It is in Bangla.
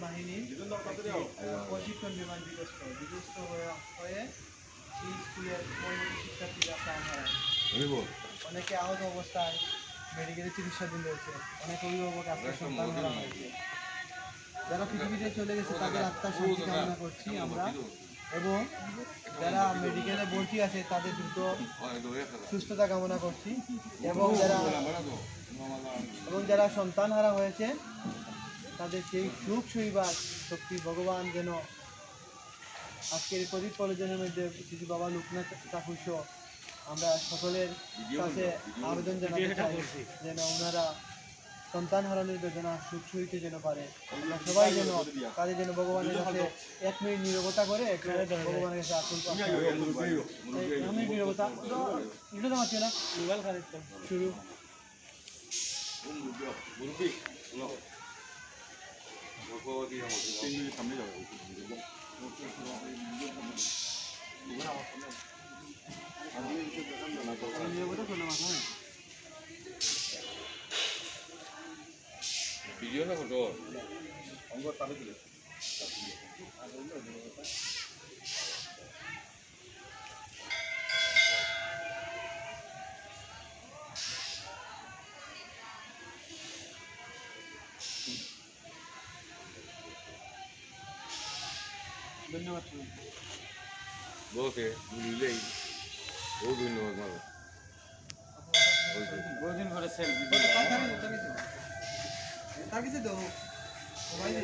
বাহিনীর প্রশিক্ষণ বিমান বিধ্বস্ত হয়ে এই স্কুলের পরবর্তী শিক্ষার্থীরা প্রাণ হারায়। অনেকে আহত অবস্থায় মেডিকেলে চিকিৎসাধীন রয়েছে, অনেক অভিভাবক আজকে সন্তান হারা হয়েছে। যারা পৃথিবীতে চলে গেছে তাদের আত্মার শান্তি কামনা করছি আমরা, এবং যারা মেডিকেলে ভর্তি আছে তাদের দ্রুত সুস্থতা কামনা করছি, এবং যারা সন্তান হারা হয়েছে তাদের সেই সুখ সইবার শক্তি ভগবান যেন আজকের প্রদীপ কলেজের মধ্যে শিশু বাবা লোকনাথ ঠাকুর আমরা সকলের কাছে আবেদন জানাতে চাই যেন ওনারা সন্তান হারানোর বেদনা সুখ সইতে যেন পারে। আমরা সবাই যেন তাদের যেন ভগবানের কাছে 1 মিনিট নীরবতা করে ভগবানের কাছে আকুল নীরবতা না মোবাইল খারিজ শুরু সামনে যাবে ভিডিও না ফটো অঙ্গ তালে দিলে ধন্যবাদ বলতে বুঝলেই বহু ধন্যবাদ মারো বহুদিন পরে সেলফি তাকিয়ে দাও।